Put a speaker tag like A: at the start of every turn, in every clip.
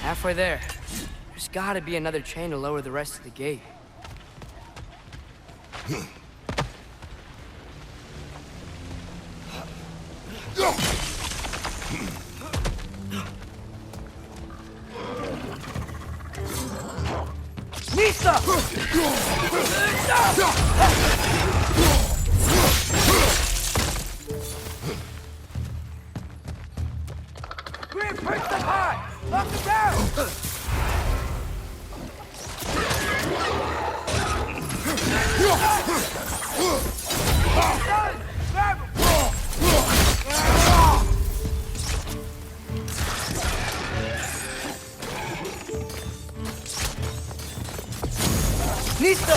A: Halfway there. There's gotta be another chain to lower the rest of the gate. Misa! Green, break them high! Lock them down! Grab him! Nista!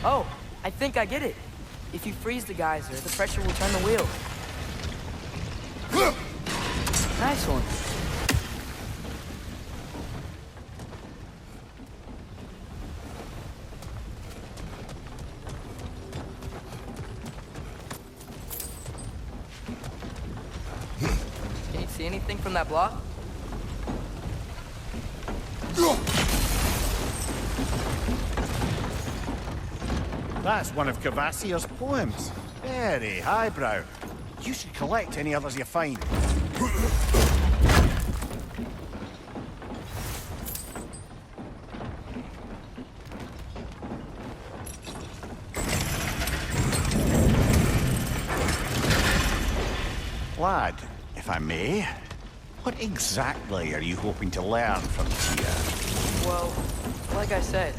A: Oh, I think I get it. If you freeze the geyser, the pressure will turn the wheel. Nice one. Can you see anything from that block?
B: That's one of Cavassier's poems. Very highbrow. You should collect any others you find. Lad, if I may, what exactly are you hoping to learn from Tyr?
A: Well, like I said,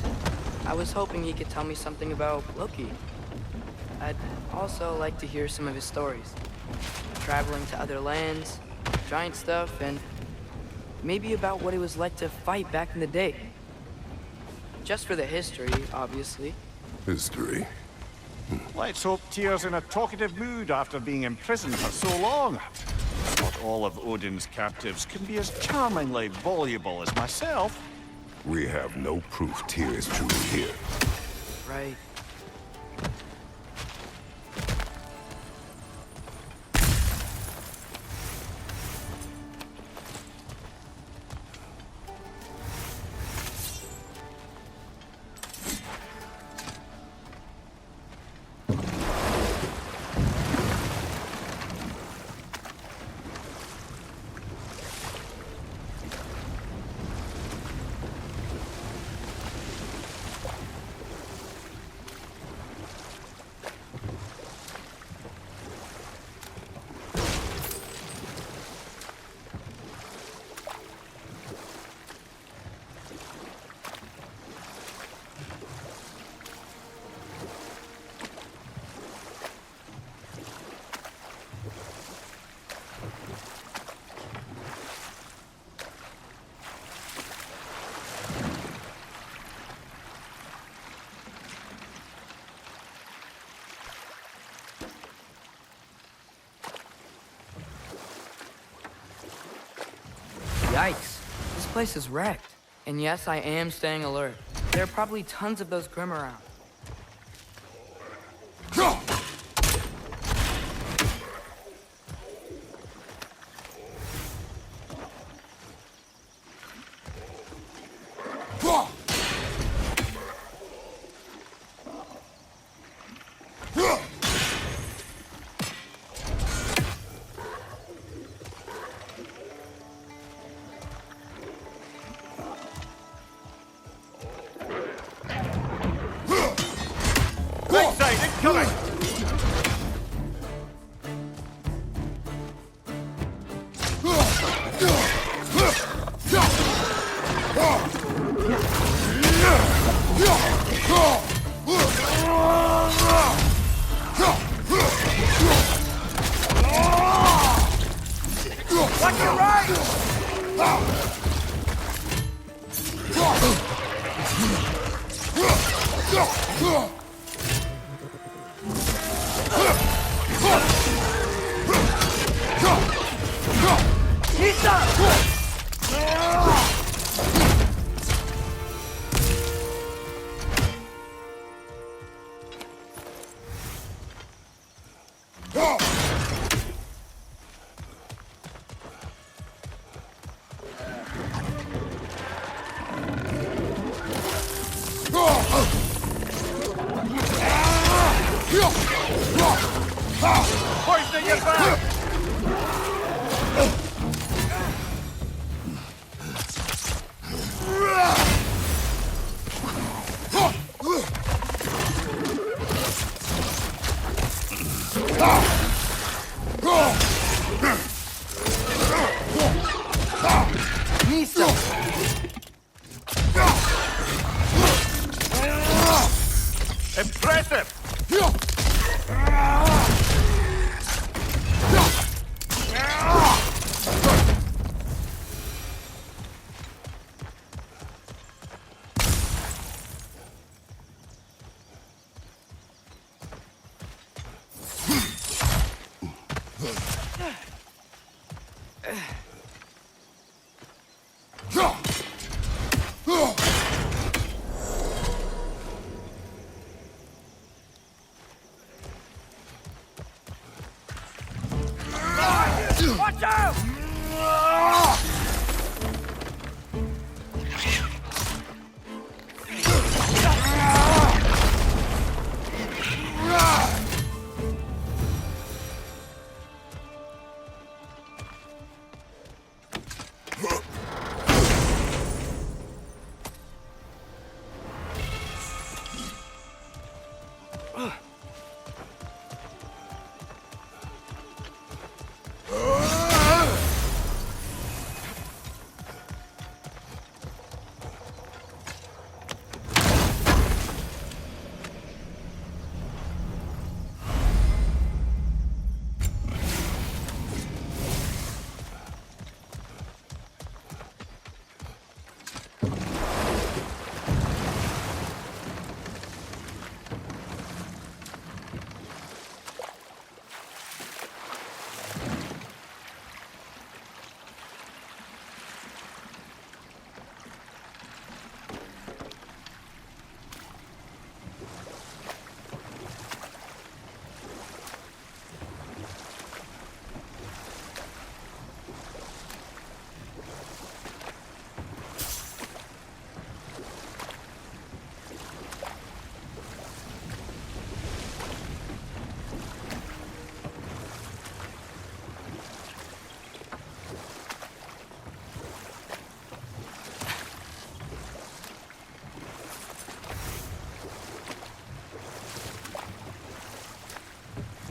A: I was hoping he could tell me something about Loki. I'd also like to hear some of his stories. Traveling to other lands, giant stuff, and maybe about what it was like to fight back in the day. Just for the history, obviously.
C: History?
B: Let's hope Tyr's in a talkative mood after being imprisoned for so long. Not all of Odin's captives can be as charmingly voluble as myself.
C: We have no proof Tyr is truly here.
A: Right. Yikes. This place is wrecked. And yes, I am staying alert. There are probably tons of those Grim around.
B: Coming!
A: Watch your right!
B: Impressive!
A: Watch out!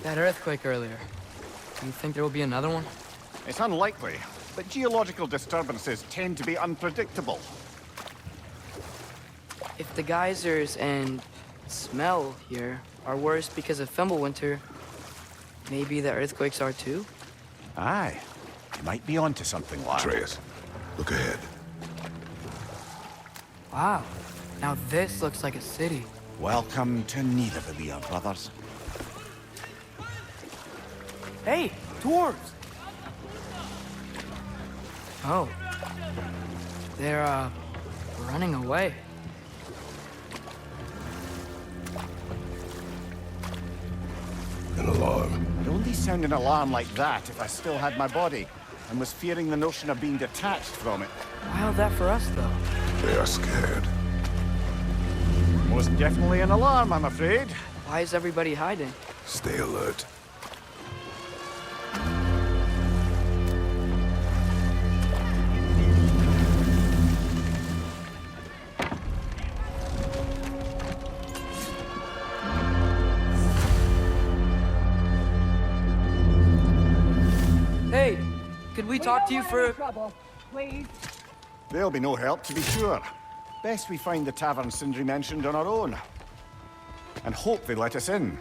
A: That earthquake earlier. Do you think there will be another one?
B: It's unlikely, but geological disturbances tend to be unpredictable.
A: If the geysers and smell here are worse because of Fimbulwinter, maybe the earthquakes are too?
B: Aye. You might be onto something, lad.
C: Atreus, look ahead.
A: Wow. Now this looks like a city.
B: Welcome to Nidavellir, brothers.
A: Hey, dwarves! Oh. They're, running away.
C: An alarm.
B: I'd only sound an alarm like that if I still had my body, and was fearing the notion of being detached from it.
A: Wild that for us, though.
C: They are scared.
B: Most definitely an alarm, I'm afraid.
A: Why is everybody hiding?
C: Stay alert.
A: Hey, could we talk to you for...
D: trouble, please.
B: There'll be no help, to be sure. Best we find the tavern Sindri mentioned on our own. And hope they let us in.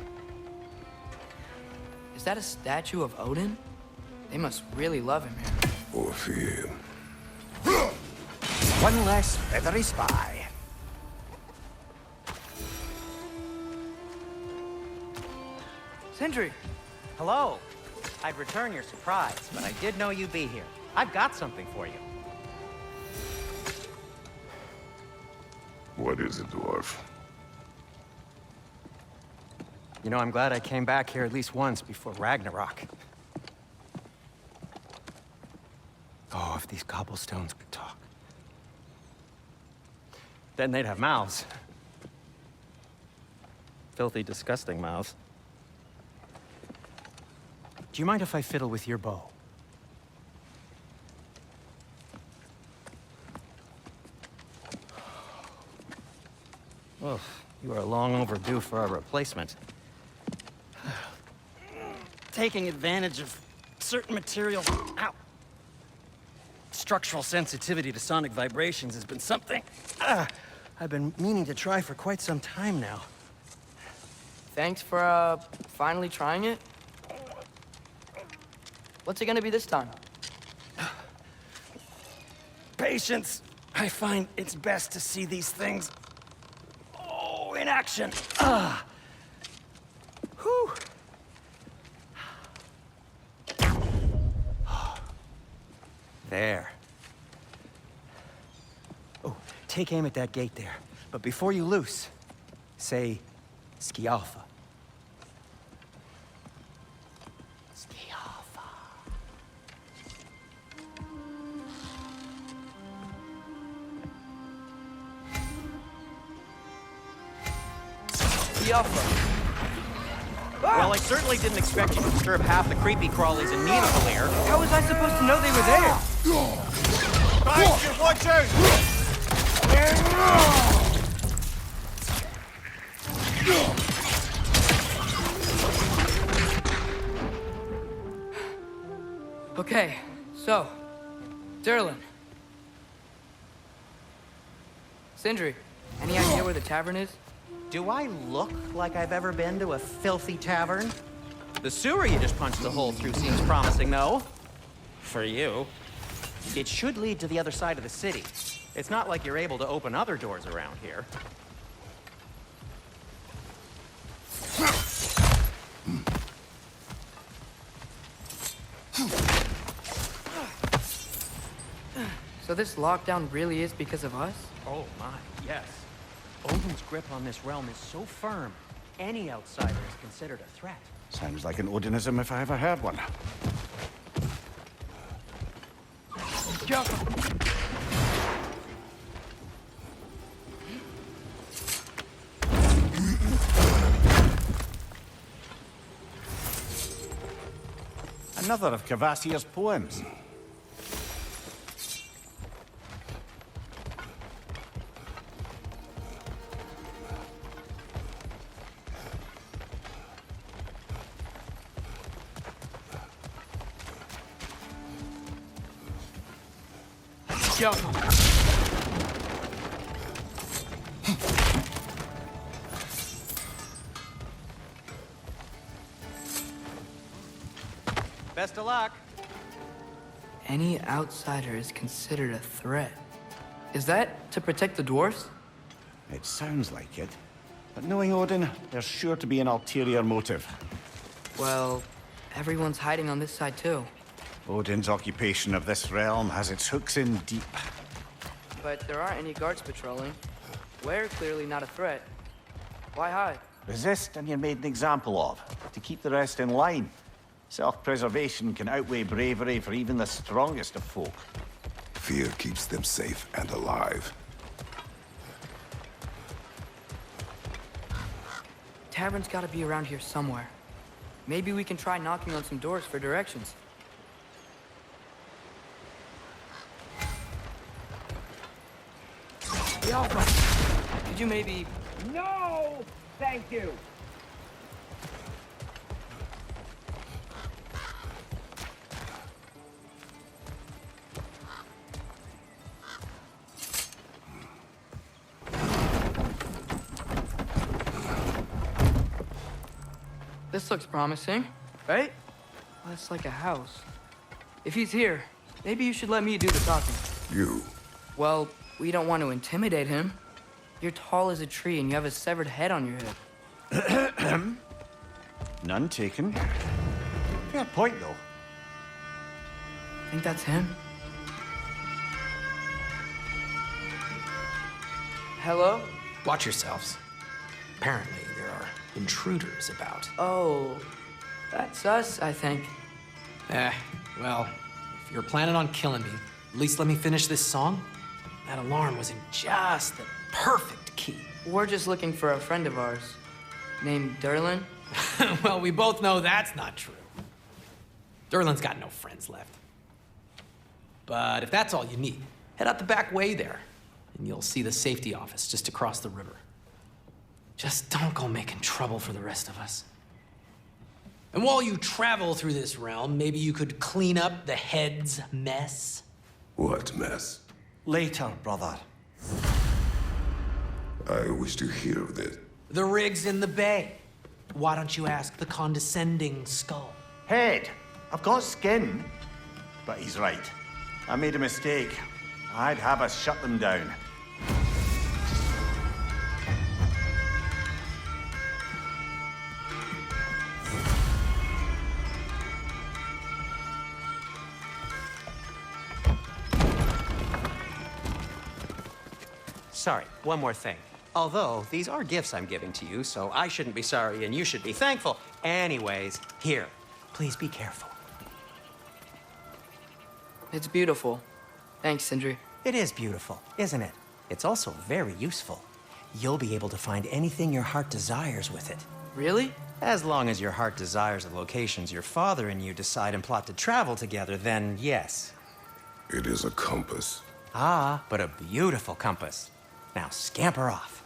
A: Is that a statue of Odin? They must really love him here.
C: Or fear.
B: One less feathery spy.
A: Sindri!
E: Hello. I'd return your surprise, but I did know you'd be here. I've got something for you.
C: What is it, dwarf?
E: You know, I'm glad I came back here at least once before Ragnarok. Oh, if these cobblestones could talk. Then they'd have mouths. Filthy, disgusting mouths. Do you mind if I fiddle with your bow? Well, you are long overdue for a replacement. Taking advantage of certain materials. Ow!
D: structural sensitivity to sonic vibrations has been something I've been meaning to try for quite some time now.
A: Thanks for, finally trying it. What's it gonna be this time?
D: Patience. I find it's best to see these things, in action. Whew. There. Oh, take aim at that gate there. But before you loose, say, Ski Alpha. Ski Alpha.
A: The Alpha.
E: Well, I certainly didn't expect you to disturb half the creepy crawlies in Nidavellir.
A: How was I supposed to know they were there?
B: Guys, you watch out!
A: Okay, so, Derlin. Sindri, any idea where the tavern is?
E: Do I look like I've ever been to a filthy tavern? The sewer you just punched a hole through seems promising, though. For you. It should lead to the other side of the city. It's not like you're able to open other doors around here.
A: So this lockdown really is because of us?
E: Oh my, yes. Odin's grip on this realm is so firm, any outsider is considered a threat.
B: Sounds like an Odinism if I ever heard one. Another of Kvasir's poems.
A: Go.
E: Best of luck.
A: Any outsider is considered a threat. Is that to protect the dwarfs?
B: It sounds like it. But knowing Odin, there's sure to be an ulterior motive.
A: Well, everyone's hiding on this side too.
B: Odin's occupation of this realm has its hooks in deep.
A: But there aren't any guards patrolling. We're clearly not a threat. Why hide?
B: Resist and you're made an example of, to keep the rest in line. Self-preservation can outweigh bravery for even the strongest of folk.
C: Fear keeps them safe and alive.
A: Tavern's gotta be around here somewhere. Maybe we can try knocking on some doors for directions. Could you maybe...
F: No! Thank you!
A: This looks promising, right? Well, it's like a house. If he's here, maybe you should let me do the talking.
C: You.
A: Well, we don't want to intimidate him. You're tall as a tree and you have a severed head on your head.
B: None taken. Fair point, though.
A: Think that's him? Hello?
G: Watch yourselves. Apparently, there are intruders about.
A: Oh, that's us, I think.
G: Well, if you're planning on killing me, at least let me finish this song. That alarm was in just the perfect key.
A: We're just looking for a friend of ours named Derlin.
G: Well, we both know that's not true. Derlin's got no friends left. But if that's all you need, head out the back way there, and you'll see the safety office just across the river. Just don't go making trouble for the rest of us. And while you travel through this realm, maybe you could clean up the head's mess.
C: What mess?
D: Later, brother.
C: I wish to hear of it.
G: The rig's in the bay. Why don't you ask the condescending skull?
B: Head, I've got skin. But he's right. I made a mistake. I'd have us shut them down.
E: Sorry, one more thing. Although, these are gifts I'm giving to you, so I shouldn't be sorry and you should be thankful. Anyways, here, please be careful.
A: It's beautiful. Thanks, Sindri.
E: It is beautiful, isn't it? It's also very useful. You'll be able to find anything your heart desires with it.
A: Really?
E: As long as your heart desires the locations your father and you decide and plot to travel together, then yes.
C: It is a compass.
E: Ah, but a beautiful compass. Now scamper off.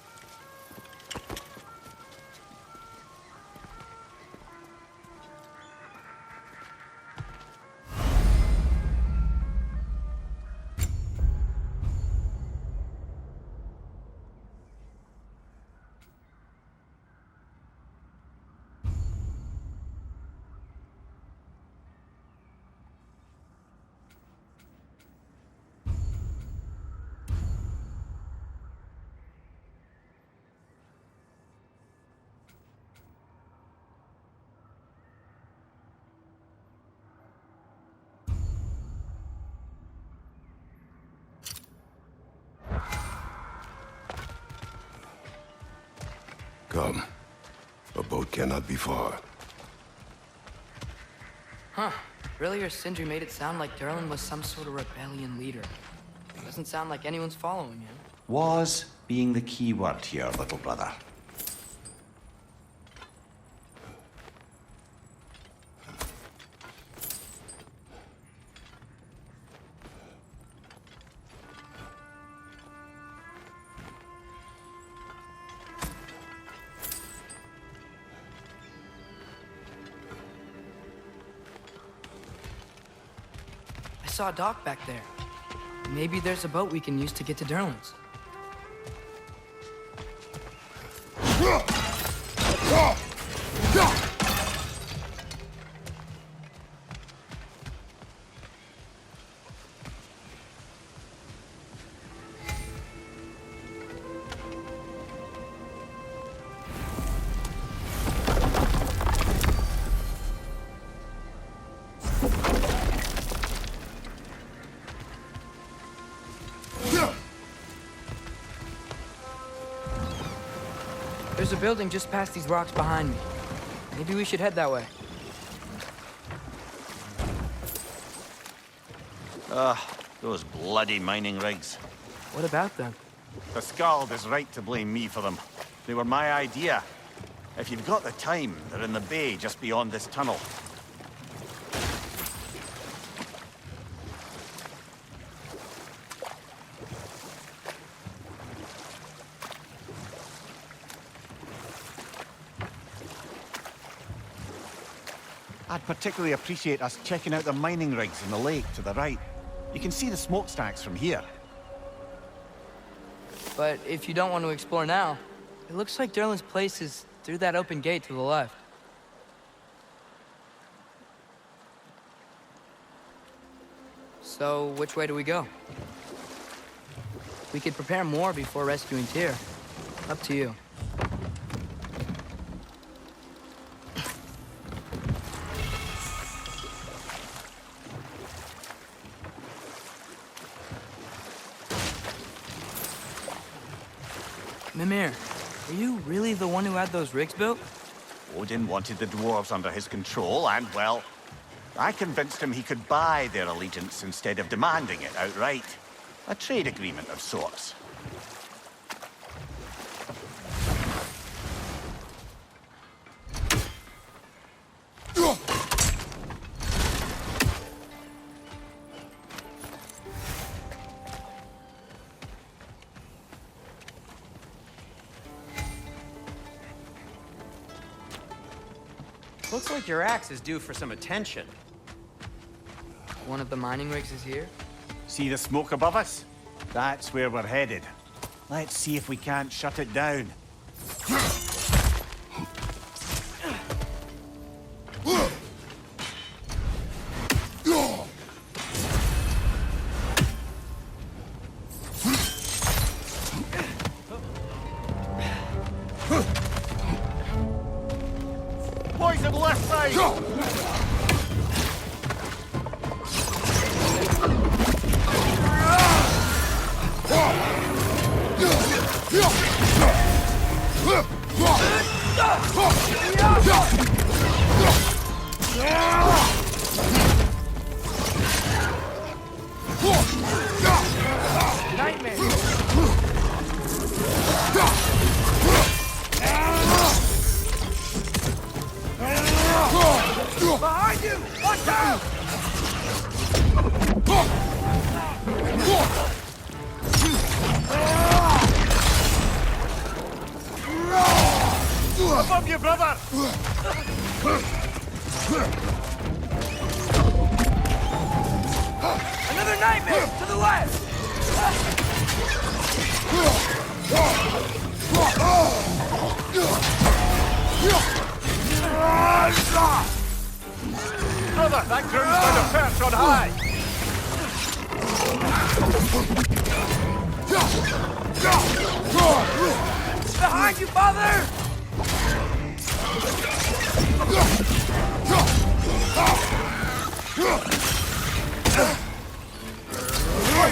C: Come. A boat cannot be far.
A: Huh. Earlier, Sindri made it sound like Durlin was some sort of rebellion leader. Doesn't sound like anyone's following him.
B: Was being the key word here, little brother.
A: I saw a dock back there. Maybe there's a boat we can use to get to Durlin's. There's a building just past these rocks behind me. Maybe we should head that way.
B: Those bloody mining rigs.
A: What about them?
B: The Skald is right to blame me for them. They were my idea. If you've got the time, they're in the bay just beyond this tunnel. I'd particularly appreciate us checking out the mining rigs in the lake to the right. You can see the smokestacks from here.
A: But if you don't want to explore now, it looks like Durlin's place is through that open gate to the left. So, which way do we go? We could prepare more before rescuing Tyr. Up to you. Mimir, are you really the one who had those rigs built?
B: Odin wanted the dwarves under his control, and, well, I convinced him he could buy their allegiance instead of demanding it outright. A trade agreement of sorts.
E: Looks like your axe is due for some attention.
A: One of the mining rigs is here?
B: See the smoke above us? That's where we're headed. Let's see if we can't shut it down. Poison left side!
F: Behind you! Watch out!
B: Above you, brother!
F: Another nightmare! To the left!
B: Brother, that ground's got a perch on high!
F: Behind you, father!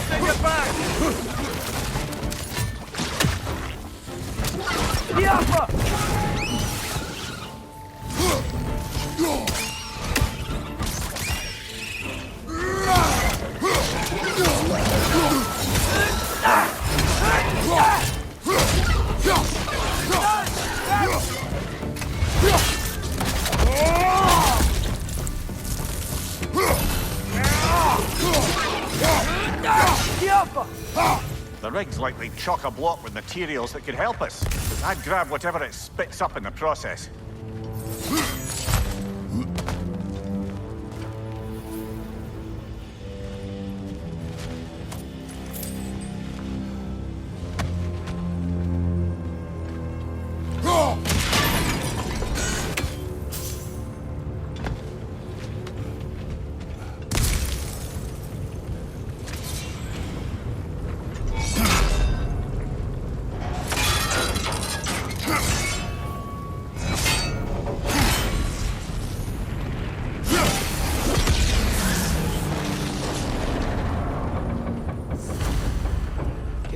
B: Take it back!
F: Diapa!
B: The rig's likely chock-a-block with materials that could help us. I'd grab whatever it spits up in the process.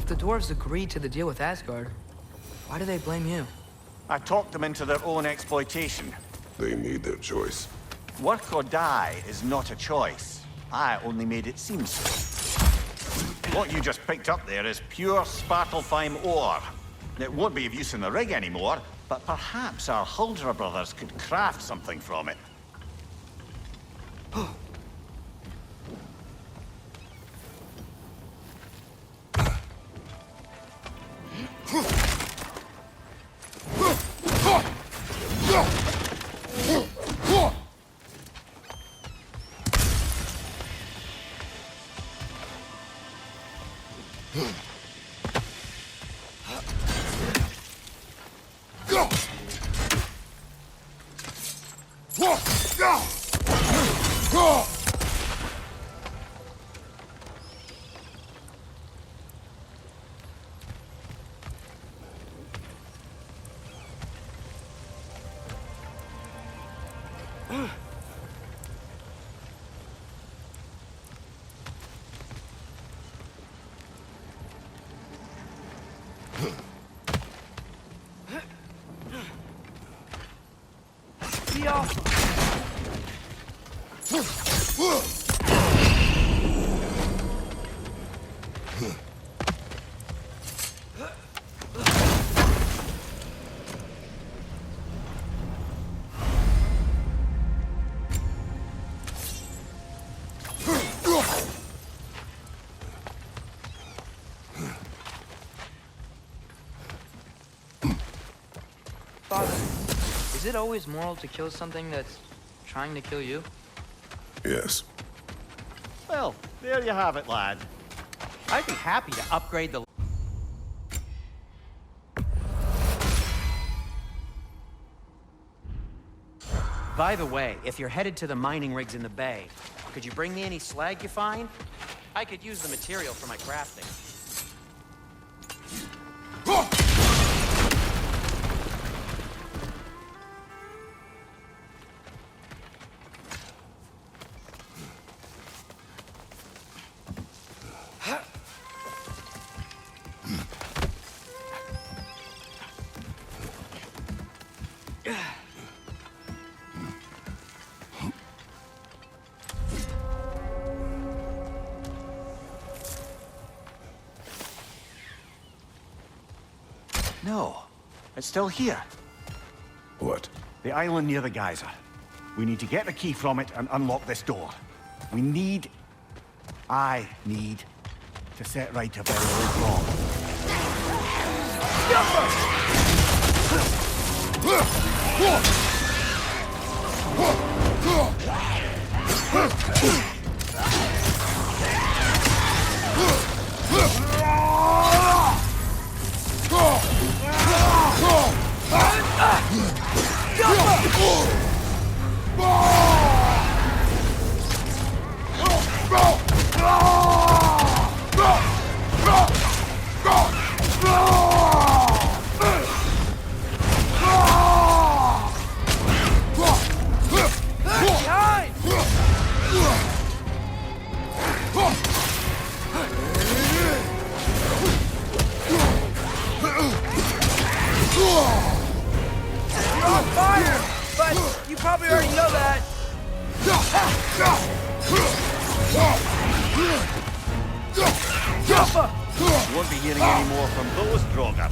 A: The dwarves agreed to the deal with Asgard. Why do they blame you?
B: I talked them into their own exploitation.
C: They made their choice.
B: Work or die is not a choice. I only made it seem so. What you just picked up there is pure Svartalfheim ore. It won't be of use in the rig anymore, but perhaps our Huldra brothers could craft something from it.
A: Father, is it always moral to kill something that's trying to kill you?
C: Yes.
B: Well, there you have it, lad.
E: I'd be happy to upgrade the... By the way, if you're headed to the mining rigs in the bay, could you bring me any slag you find? I could use the material for my crafting.
B: No, it's still here.
C: What?
B: The island near the geyser. We need to get the key from it and unlock this door. I need to set right a very old wrong.
F: Probably already know that.
B: You won't be hearing any more from those Draugr.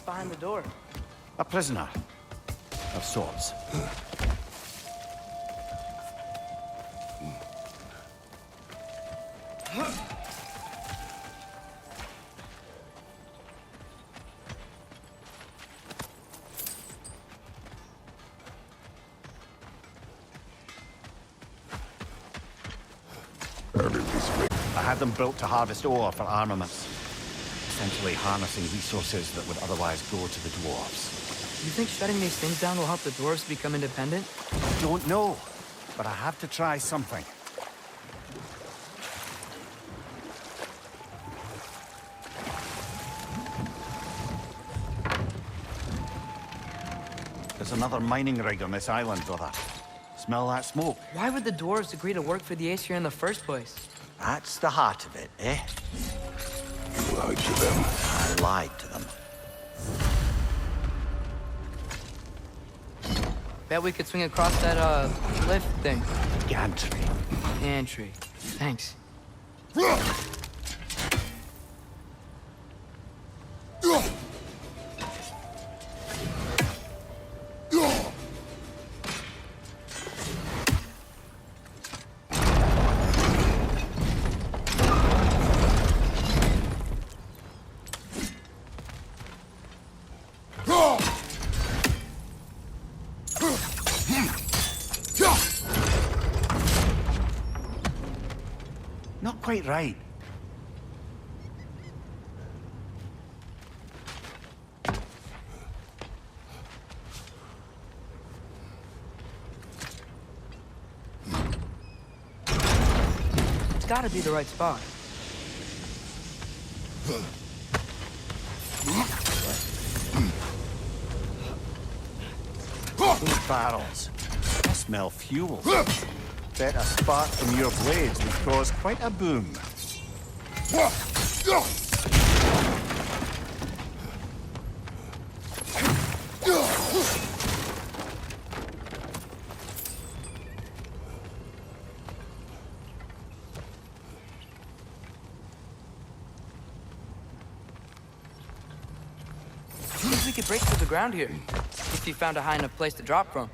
A: Behind the door.
B: A prisoner of sorts. I had them built to harvest ore for armaments. Essentially harnessing resources that would otherwise go to the dwarves.
A: You think shutting these things down will help the dwarves become independent?
B: I don't know, but I have to try something. There's another mining rig on this island, brother. Smell that smoke?
A: Why would the dwarves agree to work for the Aesir in the first place?
B: That's the heart of it, eh?
C: You lied to them.
B: I lied to them.
A: Bet we could swing across that, lift thing.
B: Gantry.
A: Pantry. Thanks.
B: Not quite right.
A: It's gotta be the right spot.
B: Those barrels. I smell fuel. bet a spark from your blades would cause quite a boom.
A: Seems we could break through the ground here, if you found a high enough place to drop from.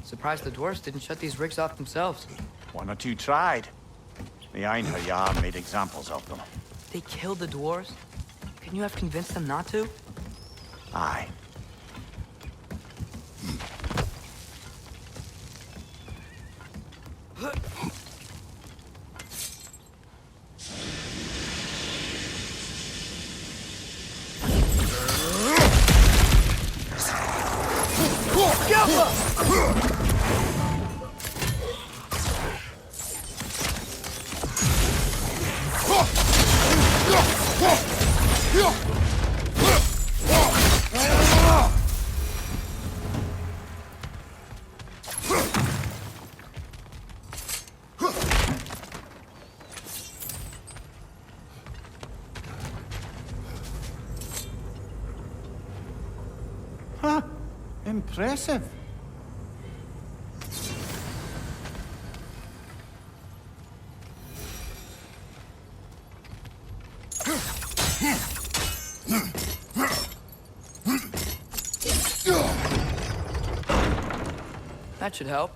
A: Surprised the dwarves didn't shut these rigs off themselves.
B: One or two tried. The Einherjar made examples of them.
A: They killed the dwarves? Couldn't you have convinced them not to?
B: Aye. Huh. Impressive.
A: That should help.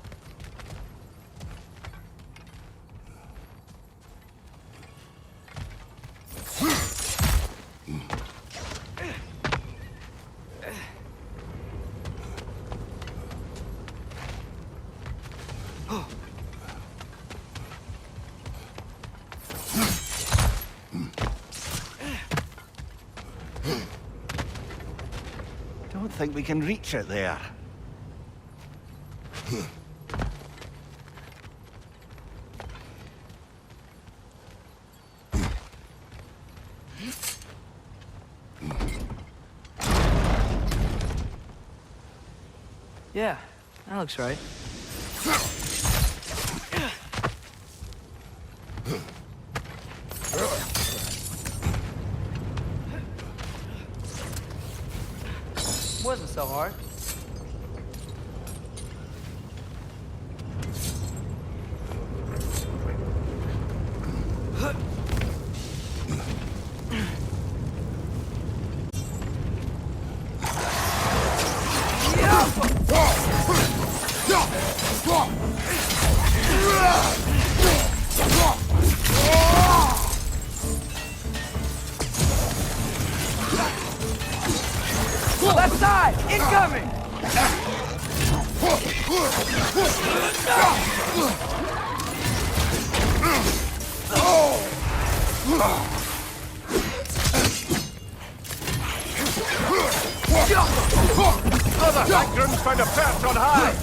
B: Don't think we can reach it there.
A: Yeah, that looks right. Wasn't so hard.
F: Left side! Incoming!
B: Brother, that groom's found a perch on high!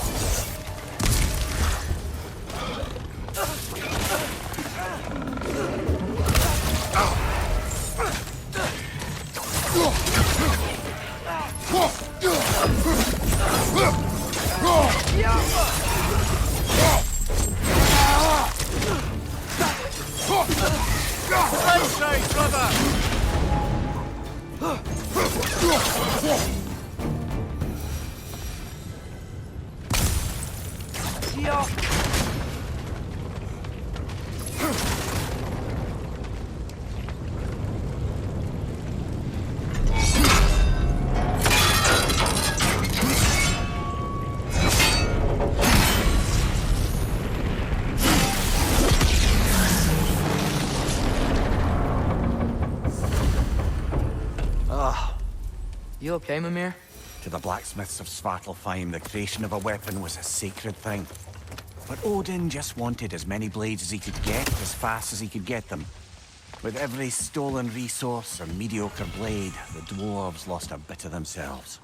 B: Right side, brother!
A: You okay, Mimir?
B: To the blacksmiths of Svartalfheim, the creation of a weapon was a sacred thing. But Odin just wanted as many blades as he could get, as fast as he could get them. With every stolen resource or mediocre blade, the dwarves lost a bit of themselves.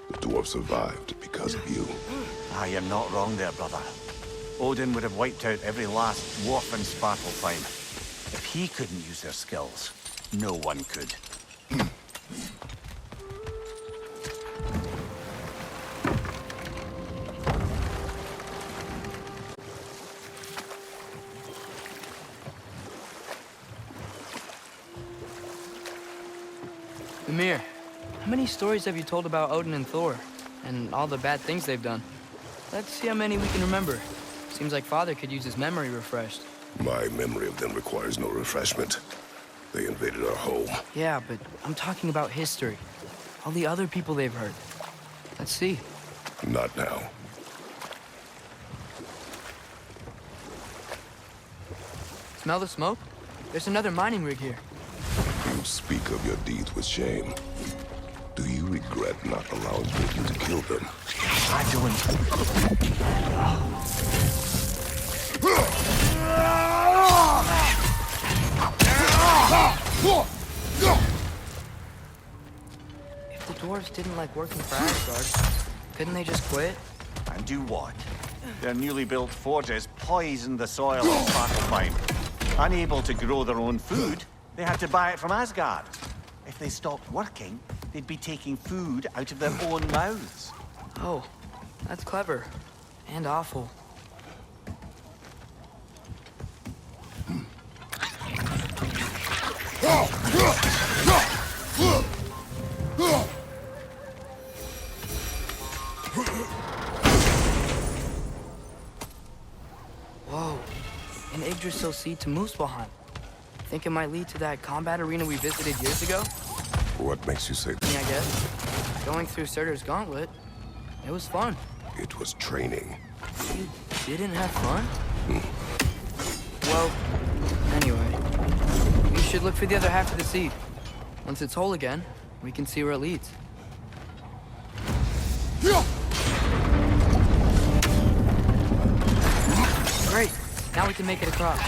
C: The dwarf survived because of you.
B: Ah, you're not wrong there, brother. Odin would have wiped out every last dwarf in Svartalfheim. If he couldn't use their skills, no one could.
A: Mimir, how many stories have you told about Odin and Thor? And all the bad things they've done? Let's see how many we can remember. Seems like Father could use his memory refreshed.
C: My memory of them requires no refreshment. They invaded our home.
A: Yeah, but I'm talking about history. All the other people they've hurt. Let's see.
C: Not now.
A: Smell the smoke? There's another mining rig here.
C: You speak of your deeds with shame. Do you regret not allowing Britain to kill them?
B: I don't.
A: If the dwarves didn't like working for Asgard, couldn't they just quit?
B: And do what? Their newly built forges poisoned the soil of Svartalfheim. Unable to grow their own food, they had to buy it from Asgard. If they stopped working, they'd be taking food out of their own mouths.
A: Oh, that's clever. And awful. Whoa. An Yggdrasil seed to Muspelheim. Think it might lead to that combat arena we visited years ago?
C: What makes you say that?
A: I guess. Going through Surtur's gauntlet, it was fun.
C: It was training.
A: You didn't have fun? Well, anyway, we should look for the other half of the seed. Once it's whole again, we can see where it leads. Great, now we can make it across.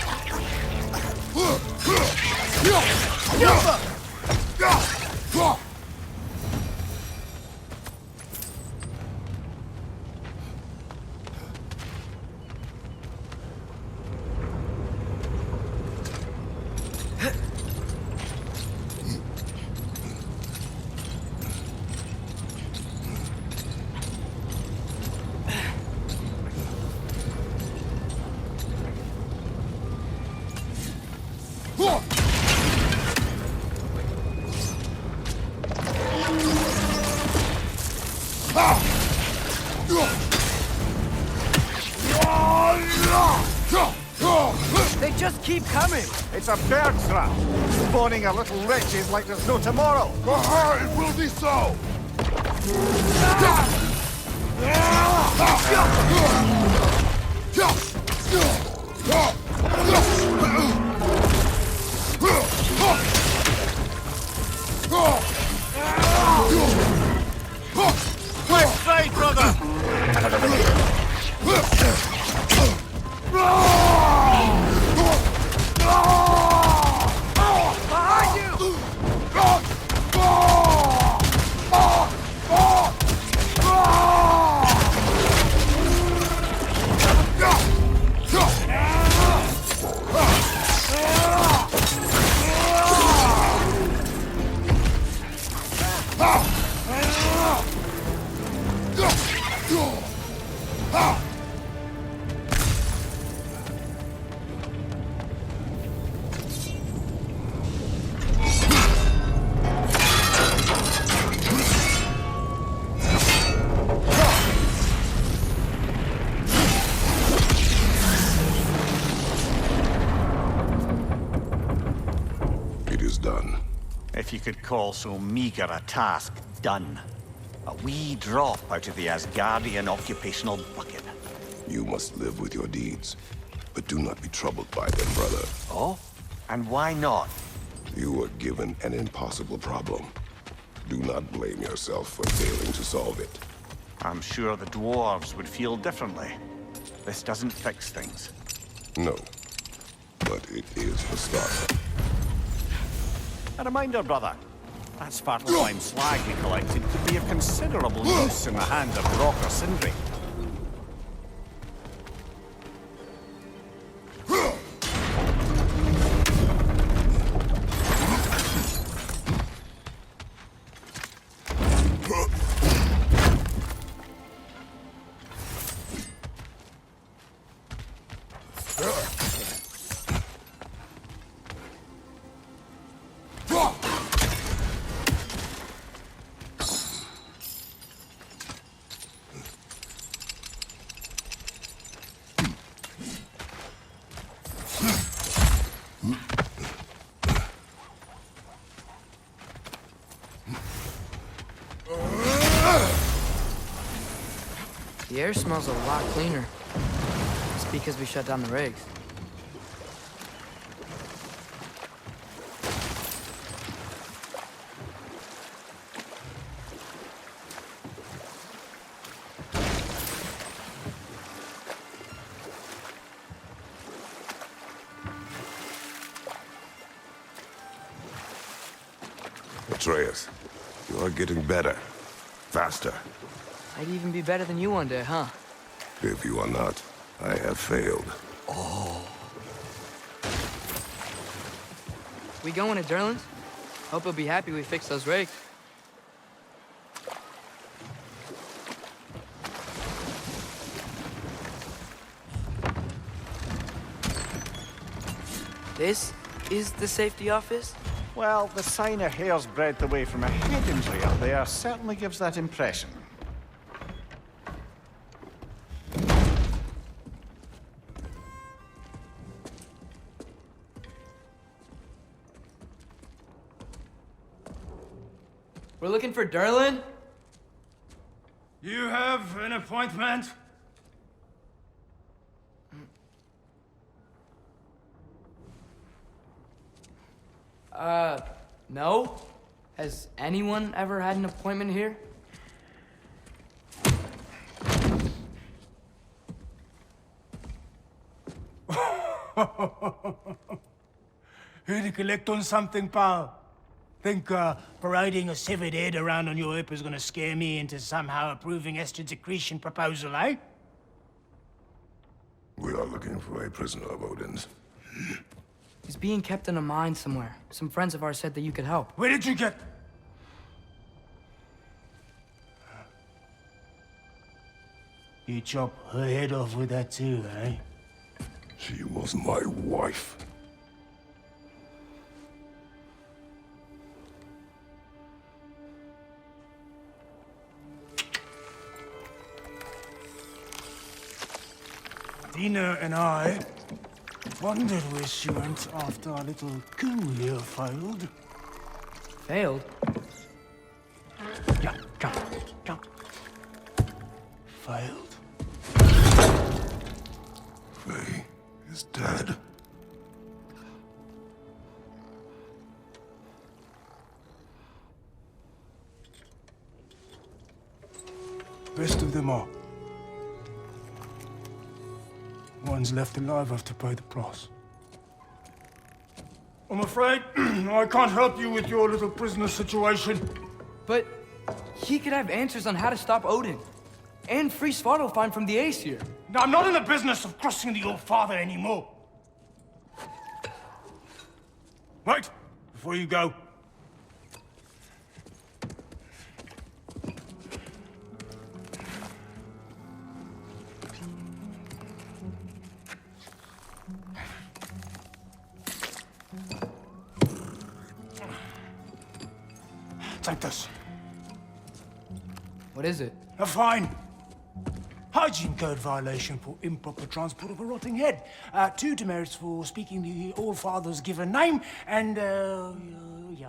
A: They just keep coming!
B: It's a bird trap, spawning our little wretches like there's no tomorrow.
C: It will be so!
B: Left side, brother!
F: Behind you!
C: It is done.
B: If you could call so meager a task done. A wee drop out of the Asgardian occupational bucket.
C: You must live with your deeds, but do not be troubled by them, brother.
B: Oh? And why not?
C: You were given an impossible problem. Do not blame yourself for failing to solve it.
B: I'm sure the dwarves would feel differently. This doesn't fix things.
C: No, but it is the start.
B: A reminder, brother. That Svartalfheim slag we collected could be of considerable use in the hands of Brock or Sindri.
A: The air smells a lot cleaner. It's because we shut down the rigs.
C: Atreus, you are getting better. Faster.
A: I'd even be better than you one day, huh?
C: If you are not, I have failed.
A: We going to Derlin's? Hope he'll be happy we fixed those rigs. This is the safety office?
B: Well, the sign a hair's breadth away from a head injury up there certainly gives that impression.
A: We're looking for Derlin?
H: You have an appointment?
A: No? Has anyone ever had an appointment here?
H: Here to collect on something, pal? Think parading a severed head around on your hip is gonna scare me into somehow approving Esther's accretion proposal, eh?
C: We are looking for a prisoner of Odin's.
A: He's being kept in a mine somewhere. Some friends of ours said that you could help.
H: Where did you get... You chop her head off with that too, eh?
C: She was my wife.
H: Dina and I wondered where she went after our little coup here failed.
A: Failed?
H: Yeah, come. Failed.
C: Faye is dead.
H: Best of them all. One's left alive have to pay the price. I'm afraid I can't help you with your little prisoner situation.
A: But he could have answers on how to stop Odin. And free Svartalfheim from the Aesir.
H: Now, I'm not in the business of crossing the old father anymore. Wait, before you go. Take this.
A: What is it?
H: A fine. Hygiene code violation for improper transport of a rotting head. 2 demerits for speaking the All-Father's given name, and, yeah,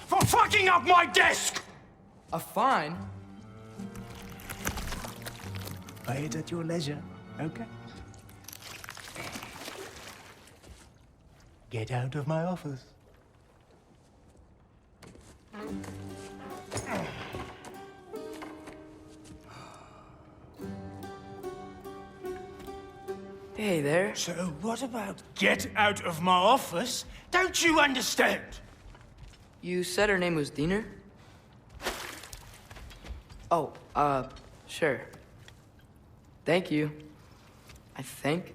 H: for fucking up my desk!
A: A fine?
H: Pay it at your leisure, okay? Get out of my office.
A: Hey there.
H: So what about get out of my office? Don't you understand?
A: You said her name was Diener? Oh, sure. Thank you. I think.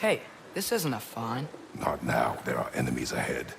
A: Hey, this isn't a fine.
C: Not now. There are enemies ahead.